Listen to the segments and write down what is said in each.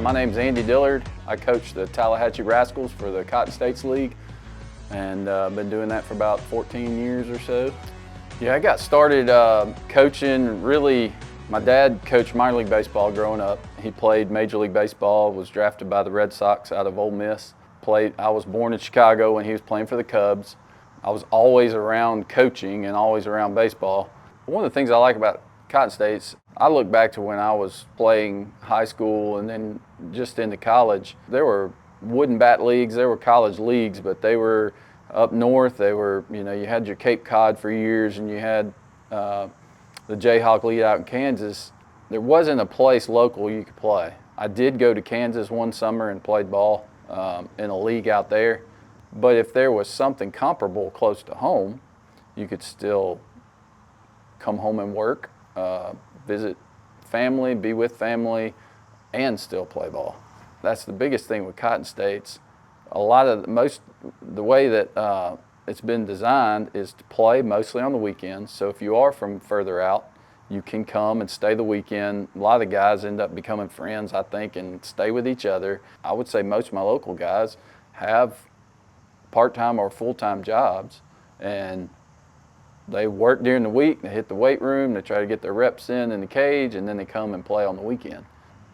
My name's Andy Dillard. I coach the Tallahatchie Rascals for the Cotton States League, and I've been doing that for about 14 years or so. Yeah, I got started coaching really. My dad coached minor league baseball growing up. He played Major League Baseball, was drafted by the Red Sox out of Ole Miss. I was born in Chicago when he was playing for the Cubs. I was always around coaching and always around baseball. One of the things I like about Cotton States, I look back to when I was playing high school and then just into college. There were wooden bat leagues, there were college leagues, but they were up north. They were, you had your Cape Cod for years, and you had the Jayhawk League out in Kansas. There wasn't a place local you could play. I did go to Kansas one summer and played ball in a league out there. But if there was something comparable close to home, you could still come home and work, visit family, be with family, and still play ball. That's the biggest thing with Cotton States. The way that it's been designed is to play mostly on the weekends. So if you are from further out, you can come and stay the weekend. A lot of the guys end up becoming friends, I think, and stay with each other. I would say most of my local guys have part-time or full-time jobs, and they work during the week, they hit the weight room, they try to get their reps in the cage, and then they come and play on the weekend.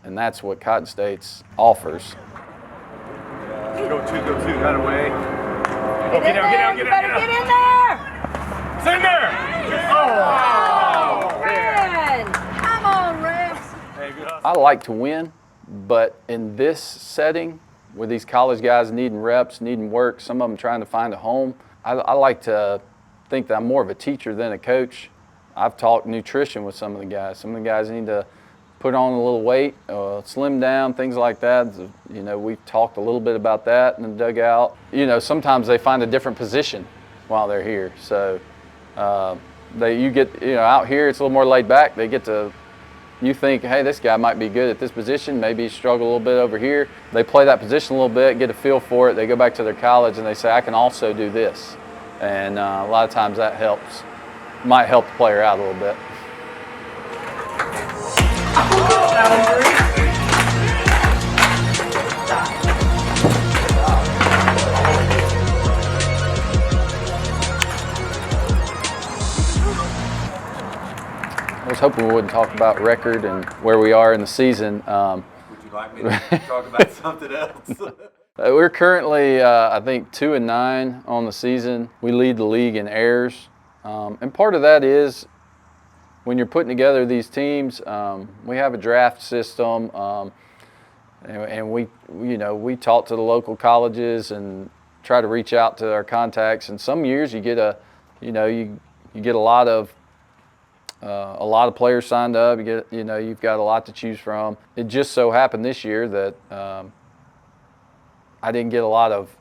And that's what Cotton States offers. Go two, that away. Get in there! Get in there! It's in there! Oh! Ren! Come on, Ren! Hey, good hustle. I like to win, but in this setting, with these college guys needing reps, needing work, some of them trying to find a home, I like to think that I'm more of a teacher than a coach. I've talked nutrition with some of the guys. Some of the guys need to put on a little weight, slim down, things like that. We've talked a little bit about that in the dugout. Sometimes they find a different position while they're here. So out here it's a little more laid back. You think, hey, this guy might be good at this position, maybe he struggled a little bit over here. They play that position a little bit, get a feel for it. They go back to their college and they say, I can also do this. And a lot of times that might help the player out a little bit. I was hoping we wouldn't talk about record and where we are in the season. Would you like me to talk about something else? We're currently, I think, 2-9 on the season. We lead the league in errors. And part of that is when you're putting together these teams, we have a draft system, and we talk to the local colleges and try to reach out to our contacts. And some years you get you get a lot of players signed up. You've got a lot to choose from. It just so happened this year that I didn't get a lot of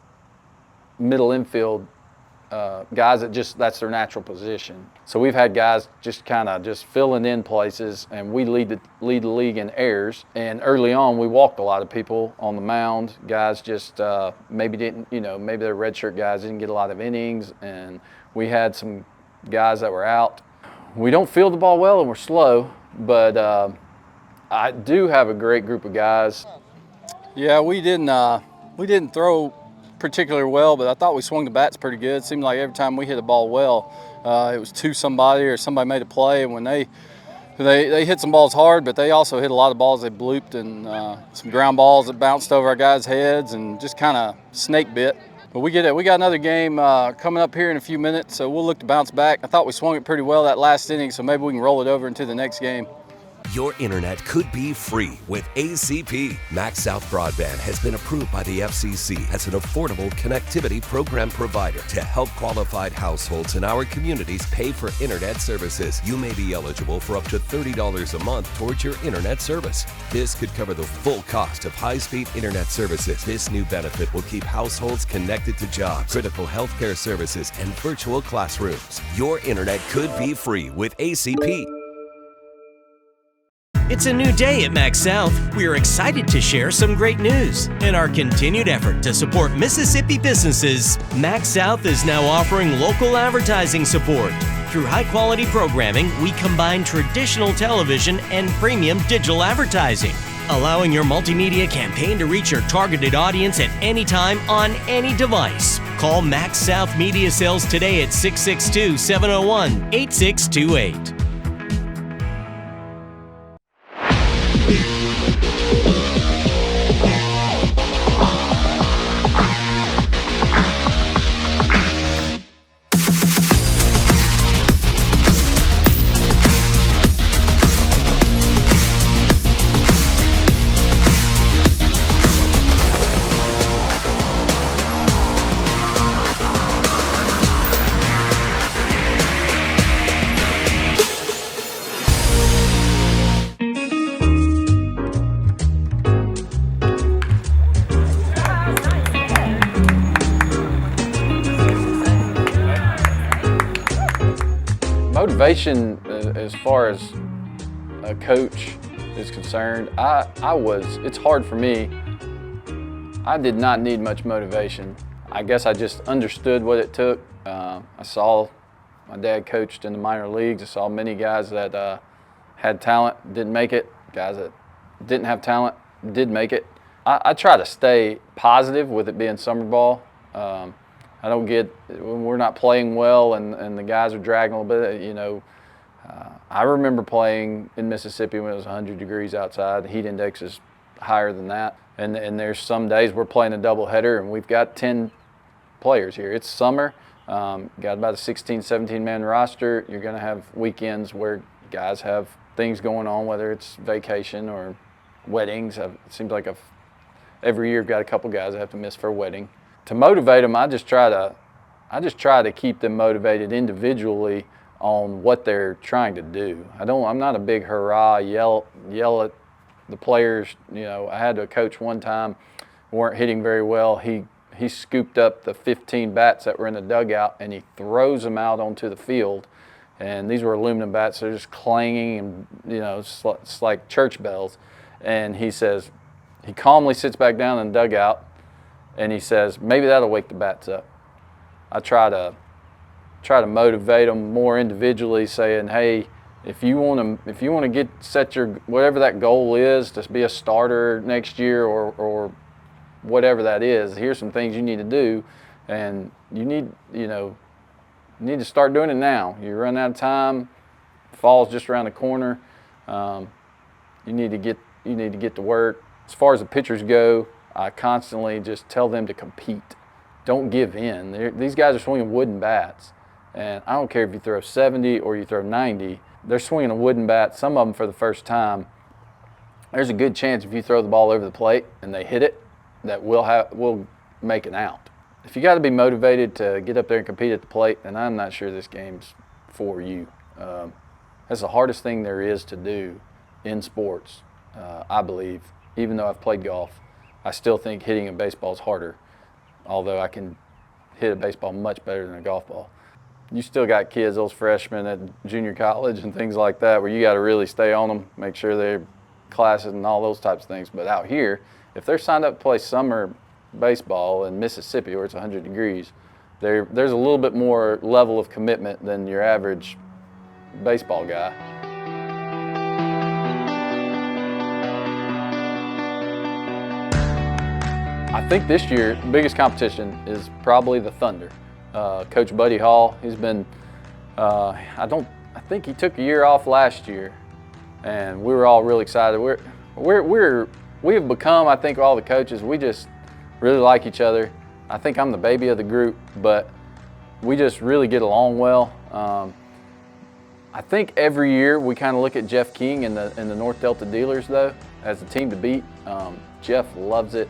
middle infield guys that's their natural position. So we've had guys just filling in places, and we lead the league in errors. And early on, we walked a lot of people on the mound. Guys just maybe they're redshirt guys, didn't get a lot of innings, and we had some guys that were out. We don't field the ball well, and we're slow, but I do have a great group of guys. Yeah, we didn't throw particularly well, but I thought we swung the bats pretty good. It seemed like every time we hit a ball well, it was to somebody or somebody made a play. And when they hit some balls hard, but they also hit a lot of balls they blooped, and some ground balls that bounced over our guys' heads and just kind of snake bit. But we got another game coming up here in a few minutes, so we'll look to bounce back. I thought we swung it pretty well that last inning, so maybe we can roll it over into the next game. Your internet could be free with ACP. Max South Broadband has been approved by the FCC as an affordable connectivity program provider to help qualified households in our communities pay for internet services. You may be eligible for up to $30 a month towards your internet service. This could cover the full cost of high-speed internet services. This new benefit will keep households connected to jobs, critical healthcare services, and virtual classrooms. Your internet could be free with ACP. It's a new day at Max South. We are excited to share some great news. In our continued effort to support Mississippi businesses, Max South is now offering local advertising support. Through high-quality programming, we combine traditional television and premium digital advertising. allowing your multimedia campaign to reach your targeted audience at any time on any device. Call Max South Media Sales today at 662-701-8628. Motivation, as far as a coach is concerned, it's hard for me. I did not need much motivation. I guess I just understood what it took. I saw my dad coached in the minor leagues. I saw many guys that had talent, didn't make it. Guys that didn't have talent, did make it. I try to stay positive with it being summer ball. I don't get, when we're not playing well and the guys are dragging a little bit, you know. I remember playing in Mississippi when it was 100 degrees outside. The heat index is higher than that. And there's some days we're playing a doubleheader and we've got 10 players here. It's summer. Got about a 16, 17-man roster. You're going to have weekends where guys have things going on, whether it's vacation or weddings. It seems like every year I've got a couple guys that have to miss for a wedding. To motivate them, I just try to keep them motivated individually on what they're trying to do. I'm not a big hurrah, yell at the players. You know, I had a coach one time, weren't hitting very well. He scooped up the 15 bats that were in the dugout and he throws them out onto the field. And these were aluminum bats, they're just clanging and, you know, it's like church bells. And he says, he calmly sits back down in the dugout and he says, maybe that'll wake the bats up. I try to motivate them more individually, saying, hey, if you want to set your whatever that goal is to be a starter next year or whatever that is, here's some things you need to do, and you need to start doing it now. You're running out of time. Fall's just around the corner. You need to get to work. As far as the pitchers go, I constantly just tell them to compete. Don't give in. These guys are swinging wooden bats. And I don't care if you throw 70 or you throw 90, they're swinging a wooden bat, some of them for the first time. There's a good chance if you throw the ball over the plate and they hit it, that we'll make an out. If you got to be motivated to get up there and compete at the plate, then I'm not sure this game's for you. That's the hardest thing there is to do in sports, I believe. Even though I've played golf, I still think hitting a baseball is harder, although I can hit a baseball much better than a golf ball. You still got kids, those freshmen at junior college and things like that, where you got to really stay on them, make sure they're classes and all those types of things. But out here, if they're signed up to play summer baseball in Mississippi where it's 100 degrees, there's a little bit more level of commitment than your average baseball guy. I think this year, the biggest competition is probably the Thunder. Coach Buddy Hall, he's been, I think he took a year off last year, and we were all really excited. We have become, I think, all the coaches, we just really like each other. I think I'm the baby of the group, but we just really get along well. I think every year we kind of look at Jeff King and the North Delta Dealers, though, as a team to beat. Jeff loves it.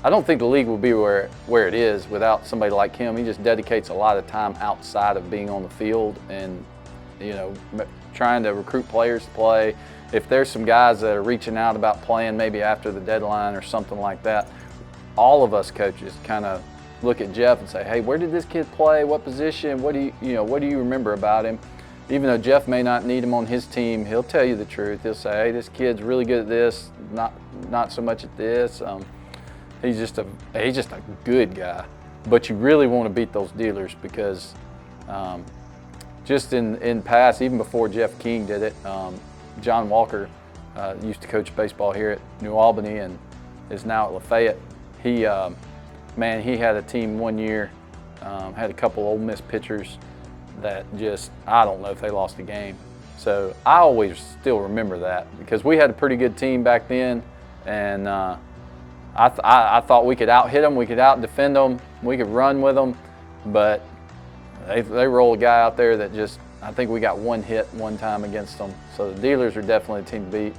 I don't think the league will be where it is without somebody like him. He just dedicates a lot of time outside of being on the field and, you know, trying to recruit players to play. If there's some guys that are reaching out about playing maybe after the deadline or something like that, all of us coaches kind of look at Jeff and say, hey, where did this kid play? What position? What do you remember about him? Even though Jeff may not need him on his team, he'll tell you the truth. He'll say, hey, this kid's really good at this, not so much at this. He's just a good guy. But you really want to beat those dealers because just in past, even before Jeff King did it, John Walker used to coach baseball here at New Albany and is now at Lafayette. He, man, he had a team one year, had a couple Ole Miss pitchers that just, I don't know if they lost a game. So I always still remember that because we had a pretty good team back then, and I thought we could out-hit them, we could out-defend them, we could run with them, but they rolled a guy out there that just, I think we got one hit one time against them. So the Dealers are definitely a team to beat.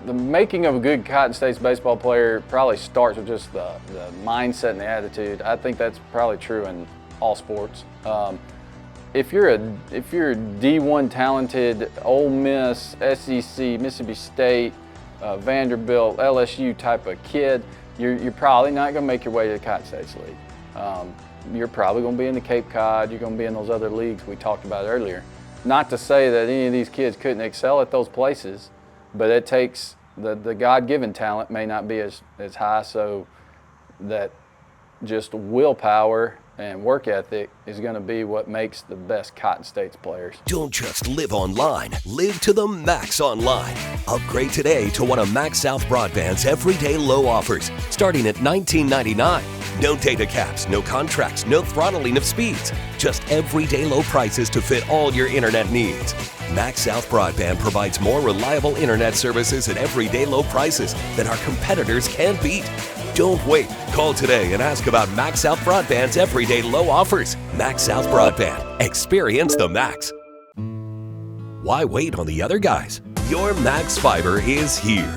The making of a good Cotton States baseball player probably starts with just the mindset and the attitude. I think that's probably true in all sports. If you're a D1 talented Ole Miss, SEC, Mississippi State, Vanderbilt, LSU type of kid, you're probably not going to make your way to the Cotton States League. You're probably going to be in the Cape Cod, you're going to be in those other leagues we talked about earlier. Not to say that any of these kids couldn't excel at those places, but it takes, the God-given talent may not be as high, so that just willpower and work ethic is going to be what makes the best Cotton States players. Don't just live online, live to the max online. Upgrade today to one of Max South Broadband's everyday low offers, starting at $19.99. No data caps, no contracts, no throttling of speeds. Just everyday low prices to fit all your internet needs. Max South Broadband provides more reliable internet services at everyday low prices that our competitors can't beat. Don't wait. Call today and ask about Max South Broadband's everyday low offers. Max South Broadband. Experience the max. Why wait on the other guys? Your Max Fiber is here.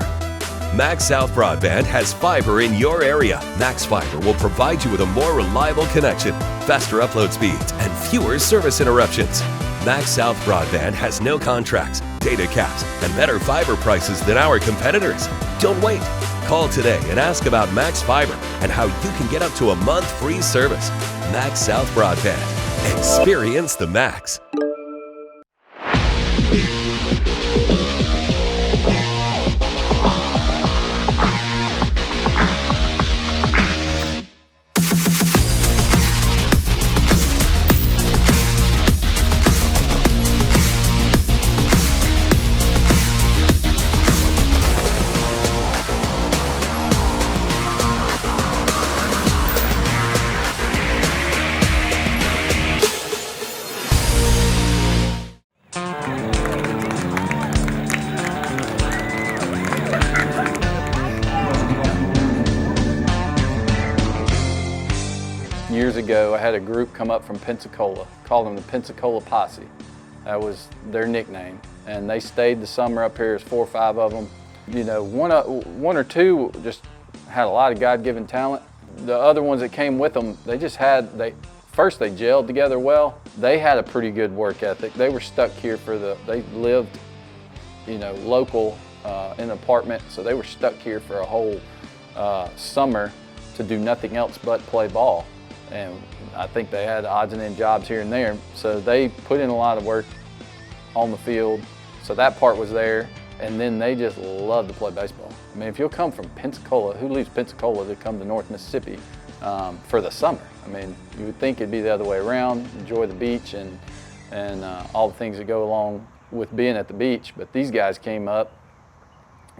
Max South Broadband has fiber in your area. Max Fiber will provide you with a more reliable connection, faster upload speeds, and fewer service interruptions. Max South Broadband has no contracts, data caps, and better fiber prices than our competitors. Don't wait. Call today and ask about Max Fiber and how you can get up to a month free service. Max South Broadband. Experience the max. Years ago, I had a group come up from Pensacola, called them the Pensacola Posse. That was their nickname. And they stayed the summer up here, as 4 or 5 of them. You know, one or two just had a lot of God-given talent. The other ones that came with them, first they gelled together well. They had a pretty good work ethic. They were stuck here they lived, you know, local in an apartment, so they were stuck here for a whole summer to do nothing else but play ball. And I think they had odds and end jobs here and there. So they put in a lot of work on the field. So that part was there. And then they just love to play baseball. I mean, if you'll come from Pensacola, who leaves Pensacola to come to North Mississippi for the summer? I mean, you would think it'd be the other way around, enjoy the beach and all the things that go along with being at the beach. But these guys came up,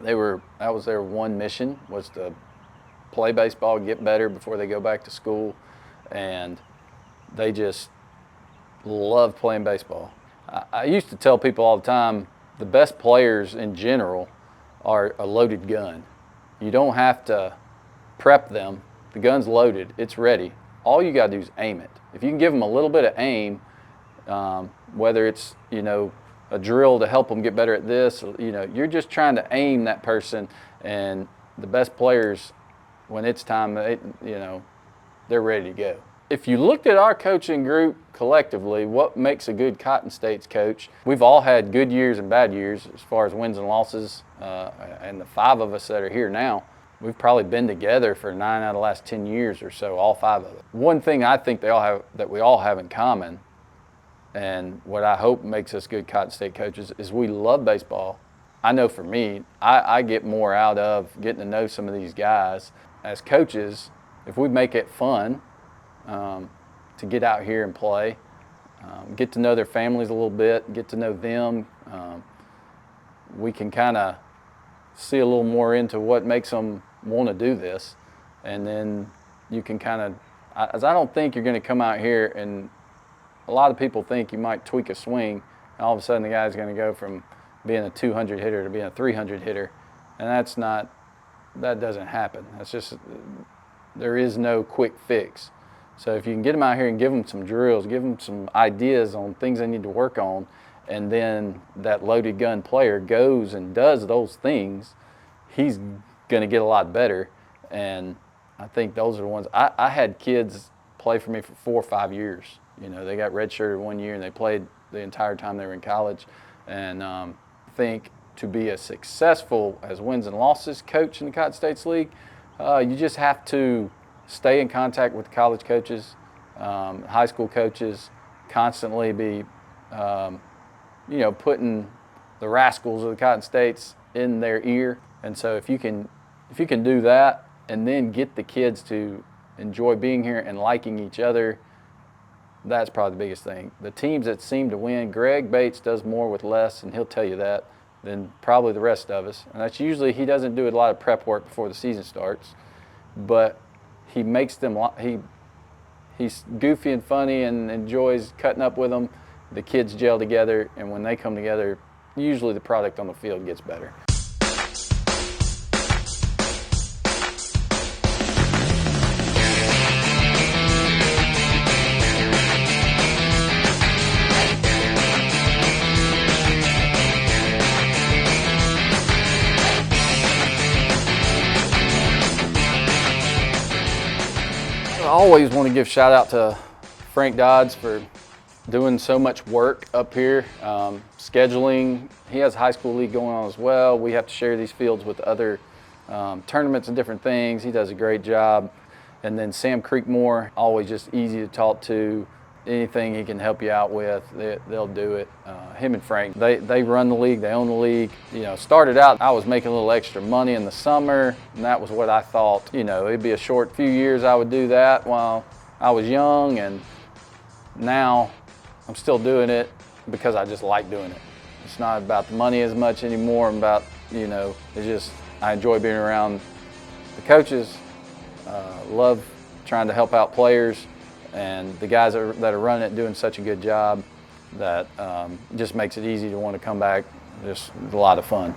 that was their one mission, was to play baseball, get better before they go back to school. And they just love playing baseball. I used to tell people all the time, the best players in general are a loaded gun. You don't have to prep them. The gun's loaded, it's ready. All you gotta do is aim it. If you can give them a little bit of aim, whether it's, you know, a drill to help them get better at this, you know, you're just trying to aim that person. And the best players, when it's time, they're ready to go. If you looked at our coaching group collectively, what makes a good Cotton States coach? We've all had good years and bad years as far as wins and losses, and the 5 of us that are here now, we've probably been together for 9 out of the last 10 years or so, all 5 of us. One thing I think we all have in common, and what I hope makes us good Cotton State coaches, is we love baseball. I know for me, I get more out of getting to know some of these guys. As coaches, if we make it fun to get out here and play, get to know their families a little bit, get to know them, we can kind of see a little more into what makes them want to do this, and then you can kind of, as I don't think you're going to come out here and a lot of people think you might tweak a swing and all of a sudden the guy's going to go from being a 200 hitter to being a 300 hitter, and that doesn't happen. That's just, there is no quick fix. So if you can get them out here and give them some drills, give them some ideas on things they need to work on, and then that loaded gun player goes and does those things, he's going to get a lot better. And I think those are the ones. I had kids play for me for 4 or 5 years. You know, they got redshirted 1 year and they played the entire time they were in college. And I think to be as successful as wins and losses coach in the Cotton States League, you just have to stay in contact with college coaches, high school coaches, constantly be, you know, putting the Rascals of the Cotton States in their ear. And so if you can do that and then get the kids to enjoy being here and liking each other, that's probably the biggest thing. The teams that seem to win, Greg Bates does more with less, and he'll tell you that, than probably the rest of us. And that's usually, he doesn't do a lot of prep work before the season starts, but he makes them, he's goofy and funny and enjoys cutting up with them. The kids gel together, and when they come together, usually the product on the field gets better. I always want to give shout out to Frank Dodds for doing so much work up here, scheduling. He has a high school league going on as well. We have to share these fields with other tournaments and different things. He does a great job. And then Sam Creekmore, always just easy to talk to. Anything he can help you out with, they'll do it. Him and Frank, they run the league, they own the league. You know, started out, I was making a little extra money in the summer, and that was what I thought, you know, it'd be a short few years I would do that while I was young, and now I'm still doing it because I just like doing it. It's not about the money as much anymore, about, you know, it's just, I enjoy being around the coaches, love trying to help out players, and the guys that are running it doing such a good job that just makes it easy to want to come back. Just a lot of fun.